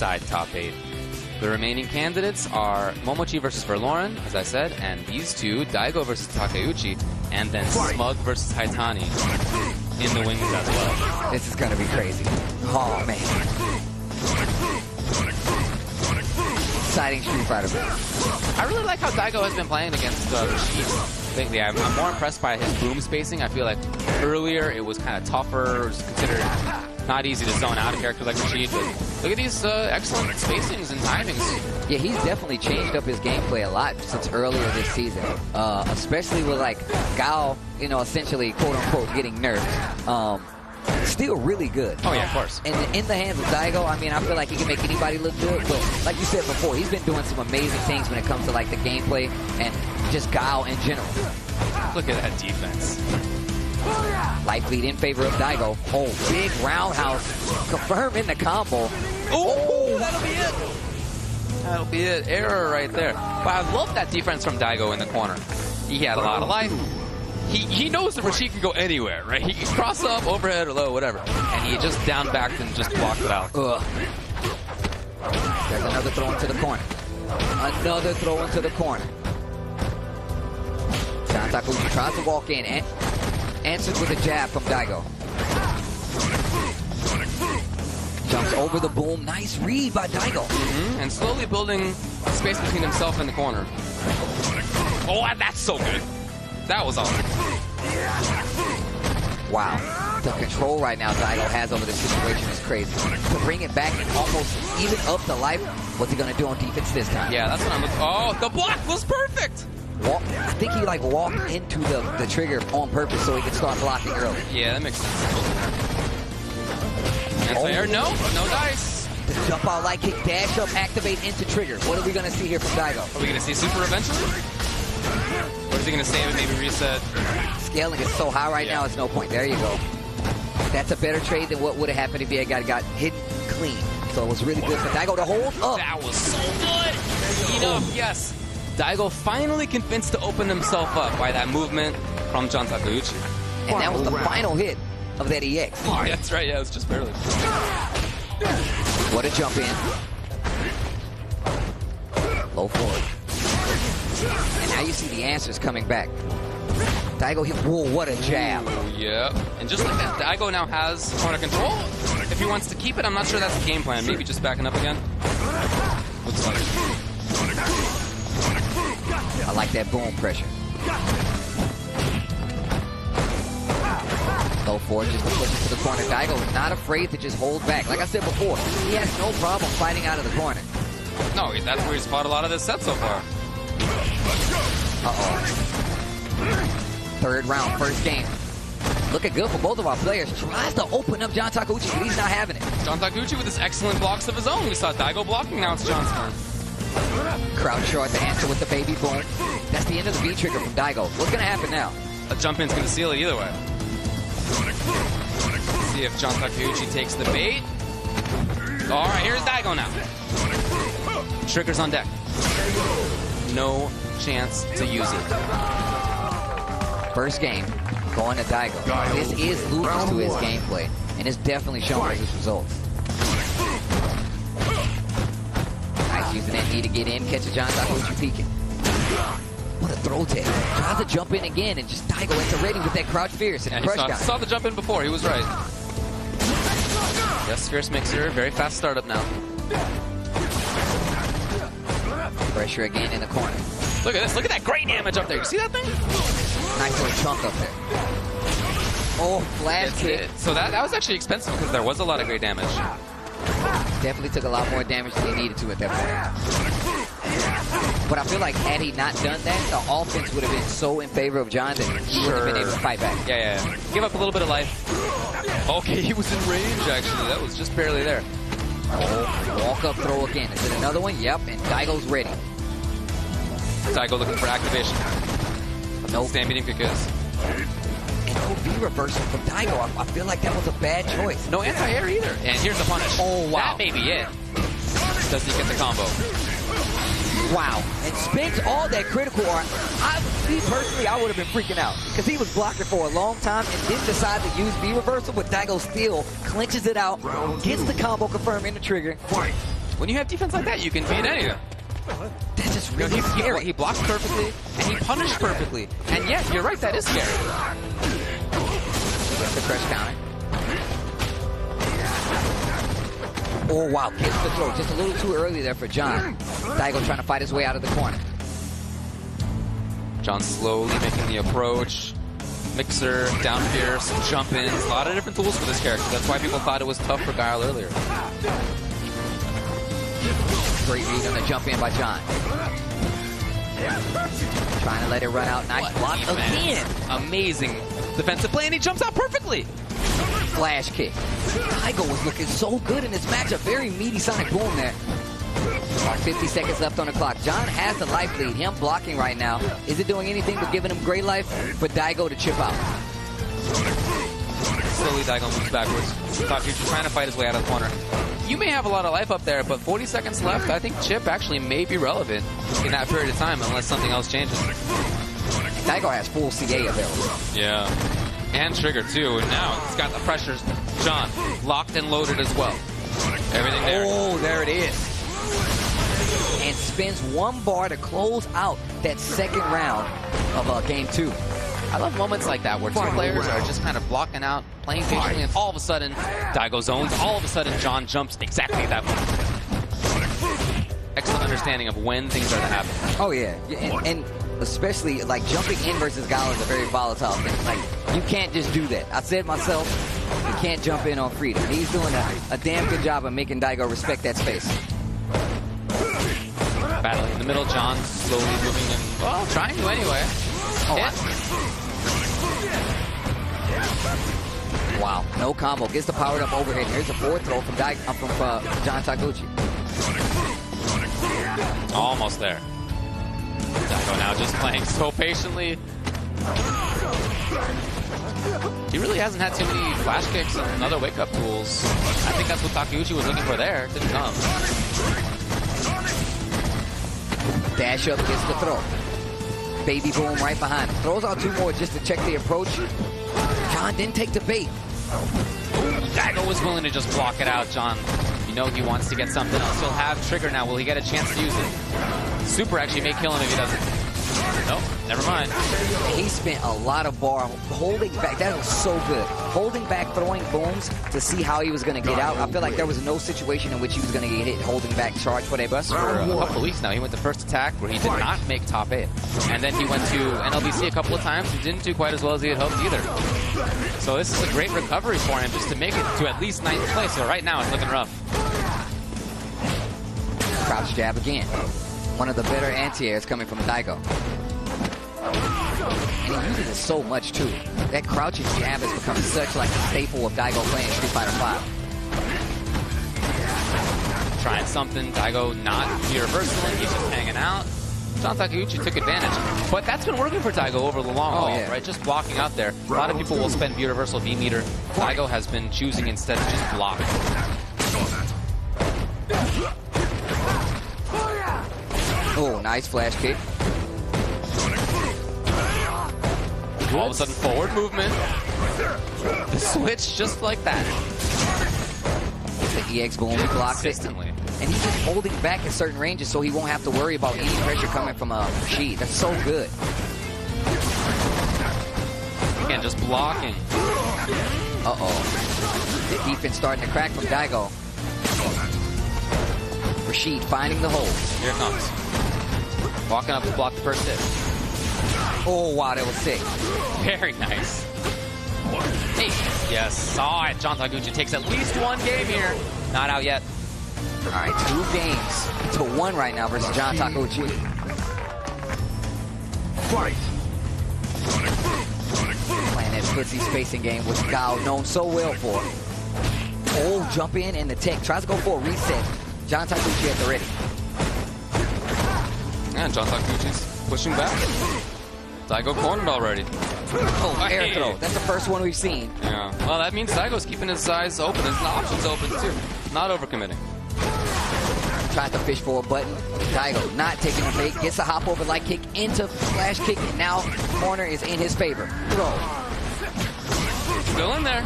side top 8. The remaining candidates are Momochi versus Verloren, as I said, and these two, Daigo versus Takeuchi, and then Smug versus Haitani in the wings as well. This is gonna be crazy. Oh man. Exciting Street Fighter match. I really like how Daigo has been playing against Rashid lately. I'm more impressed by his boom spacing. I feel like earlier it was kind of tougher, it was considered not easy to zone out a character like Rashid, but look at these excellent spacings and timings. Yeah, he's definitely changed up his gameplay a lot since earlier this season, especially with like Gao, you know, essentially quote unquote getting nerfed. Still really good. Oh yeah, of course. And in the hands of Daigo, I mean, I feel like he can make anybody look good, but like you said before, he's been doing some amazing things when it comes to like the gameplay and just Gao in general. Look at that defense. Life lead in favor of Daigo. Oh, big roundhouse. Confirm in the combo. Oh, that'll be it. That'll be it. Error right there. But I love that defense from Daigo in the corner. He had a lot of life. He knows that Rashid can go anywhere, right? He can cross up, overhead, or low, whatever. And he just down backed and just blocked it out. There's another throw into the corner. Another throw into the corner. Takeuchi tries to walk in and answers with a jab from Daigo. Jumps over the boom. Nice read by Daigo. And slowly building space between himself and the corner. Oh, that's so good. That was awesome. Wow. The control right now Daigo has over the situation is crazy. To bring it back and almost even up the life, what's he going to do on defense this time? Yeah, that's what I'm looking for. Oh, the block was perfect. I think he like walked into the trigger on purpose so he could start blocking early. Yeah, that makes sense. Anti-air, no dice. The jump out light kick, dash up, activate into trigger. What are we going to see here from Daigo? Are we going to see super eventually? Or is he going to save it, maybe reset? Scaling is so high right now, it's no point. There you go. That's a better trade than what would have happened if he had got hit clean. So it was really good for Daigo to hold up. That was so good. Enough, yes. Daigo finally convinced to open himself up by that movement from John Takeuchi. And that was the final hit of that EX. Oh, that's right. Yeah, it was just barely. What a jump in. Low forward. And now you see the answers coming back. Daigo hit, whoa, what a jab. Yeah. And just like that, Daigo now has corner control. If he wants to keep it, I'm not sure that's the game plan. Maybe just backing up again. Looks like it. I like that boom pressure. Go forward, just to push it to the corner. Daigo is not afraid to just hold back. Like I said before, he has no problem fighting out of the corner. No, that's where he's fought a lot of this set so far. Third round, first game. Looking good for both of our players. Tries to open up John Takeuchi, but he's not having it. John Takeuchi with his excellent blocks of his own. We saw Daigo blocking, now it's John's turn. Crouch short to answer with the baby boom. That's the end of the V trigger from Daigo. What's going to happen now? A jump in's going to seal it either way. Let's see if John Takeuchi takes the bait. All right, here's Daigo now. Triggers on deck. No chance to use it. First game, going to Daigo. This is losing to his gameplay, and it's definitely showing his results. Nice using that knee to get in, catches John Takeuchi peeking. What a throw tag. Tries to jump in again, and just Daigo into ready with that crouch fierce and crush down. Saw the jump in before, he was right. Yes, fierce mixer, very fast startup now. Pressure again in the corner. Look at this, look at that great damage up there. You see that thing? Nice little chunk up there. Oh, flash kick. So that was actually expensive because there was a lot of great damage. Definitely took a lot more damage than he needed to at that point. But I feel like had he not done that, the offense would have been so in favor of John that he wouldn't have been able to fight back. Yeah. Give up a little bit of life. Okay, he was in range actually. That was just barely there. Oh, walk up throw again. Is it another one? Yep, and Daigo's ready. Daigo looking for activation. Nope. Stampeding kick is. And no V reversal from Daigo. I feel like that was a bad choice. No anti-air either. And here's the punish. Oh, wow. That may be it. Does he get the combo? Wow. And spends all that critical art. Me personally, I would have been freaking out because he was blocking for a long time and didn't decide to use V reversal, but Daigo still clinches it out, gets the combo confirmed in the trigger. When you have defense like that, you can beat anything. That's just really scary. He blocks perfectly, and he punished perfectly. And yeah, you're right, that is scary. The crush counter. Oh, wow. Gets the throw. Just a little too early there for John. Daigo trying to fight his way out of the corner. John slowly making the approach. Mixer, down pierce, jump ins. A lot of different tools for this character. That's why people thought it was tough for Guile earlier. Great read on the jump in by John. Trying to let it run out. Nice block again. Amazing defensive play, and he jumps out perfectly. Flash kick. Daigo was looking so good in this matchup. Very meaty sonic boom there. About 50 seconds left on the clock. John has the life lead. Him blocking right now. Is it doing anything but giving him great life for Daigo to chip out? Slowly, Daigo moves backwards. Takuchi trying to fight his way out of the corner. You may have a lot of life up there, but 40 seconds left. I think chip actually may be relevant in that period of time unless something else changes. Daigo has full CA available. Yeah. And trigger too, and now he's got the pressures. John, locked and loaded as well. Everything there. Oh, there it is. And spins one bar to close out that second round of game 2. I love moments like that where two players are just kind of blocking out, playing patiently, and all of a sudden, Daigo zones. All of a sudden, John jumps exactly at that moment. Excellent understanding of when things are to happen. Oh, yeah. And especially, like, jumping in versus Guile is a very volatile thing. Like, you can't just do that. I said myself, you can't jump in on freedom. He's doing a damn good job of making Daigo respect that space. Battling in the middle, John slowly moving in. Well, trying to anyway. Wow, no combo. Gets the powered up overhead. Here's a forward throw from John Takuchi. Almost there. Daigo now just playing so patiently. He really hasn't had too many flash kicks and other wake-up tools. I think that's what Takeuchi was looking for there. Didn't come. Dash up, gets the throw. Baby boom right behind him. Throws out 2 more just to check the approach. John didn't take the bait. Daigo was willing to just block it out, John. You know he wants to get something else. He'll have trigger now. Will he get a chance to use it? Super actually may kill him if he doesn't. Nope, never mind. He spent a lot of bar holding back. That was so good. Holding back, throwing booms to see how he was going to get out. I feel like there was no situation in which he was going to get hit holding back charge for that bus. For a couple of weeks now, he went to first attack where he did not make top 8. And then he went to NLBC a couple of times and didn't do quite as well as he had hoped either. So this is a great recovery for him just to make it to at least 9th place. So right now it's looking rough. Crouch jab again. One of the better anti-airs coming from Daigo. And he uses it so much too. That crouching jab has become such like a staple of Daigo playing Street Fighter V. Trying something, Daigo not reversing, he's just hanging out. John Takeuchi took advantage. But that's been working for Daigo over the long haul, right? Just blocking out there. A lot of people will spend reversal V-meter. Daigo has been choosing instead of just blocking. Oh, nice flash kick. All of a sudden, forward movement. The switch just like that. The EX boom blocks it. And he's just holding back at certain ranges so he won't have to worry about any pressure coming from Rashid. That's so good. Again, just blocking. Uh-oh. The defense starting to crack from Daigo. Rashid finding the hole. Here it comes. Walking up to block the first hit. Oh, wow, that was sick. Very nice. Hey, yes, saw it. John Takuchi takes at least 1 game here. Not out yet. All right, 2 games to 1 right now versus John Takuchi. Fight. Playing that footsie spacing game, which Guile known so well for. Oh, jump in and the tech. Tries to go for a reset. John Takuchi at the ready. And John Takuchi's pushing back. Daigo cornered already. Oh, air throw. That's the first one we've seen. Yeah. Well, that means Daigo's keeping his eyes open, his options open too. Not overcommitting. Tried to fish for a button. Daigo not taking a bait. Gets a hop over light kick into flash kick. And now corner is in his favor. Throw. Still in there.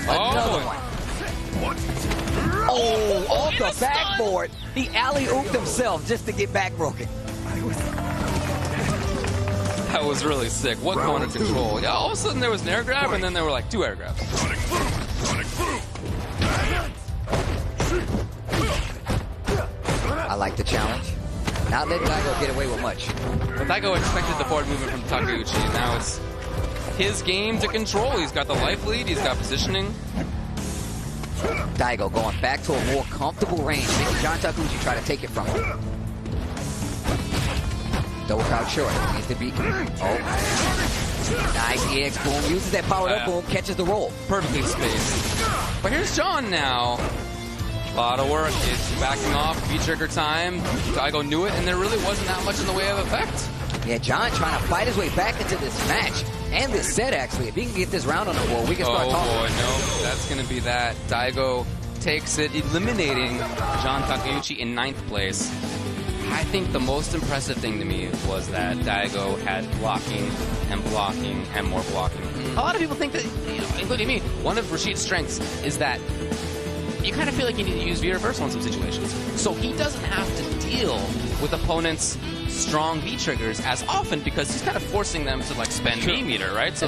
Another one. Oh, off the backboard. He alley-ooped himself just to get back broken. That was really sick. What corner control? Yeah, all of a sudden there was an air grab, and then there were like 2 air grabs. I like the challenge. Not letting Daigo get away with much. But Daigo expected the forward movement from Takeuchi. Now it's his game to control. He's got the life lead. He's got positioning. Daigo going back to a more comfortable range. Maybe John Takeuchi try to take it from him. Double crowd short. Needs to be. Oh. Nice EX boom. Uses that powered up boom. Catches the roll. Perfectly spaced. But here's John now. A lot of work. It's backing off. V-trigger time. Daigo knew it, and there really wasn't that much in the way of effect. Yeah, John trying to fight his way back into this match. And this set, actually. If he can get this round on the board, we can start talking. Oh, boy, no. That's going to be that. Daigo takes it, eliminating John Takeuchi in 9th place. I think the most impressive thing to me was that Daigo had blocking and more blocking. A lot of people think that, including me, one of Rashid's strengths is that you kind of feel like you need to use V-reversal in some situations. So he doesn't have to deal with opponents' strong V-triggers as often because he's kind of forcing them to like spend V-meter, right? So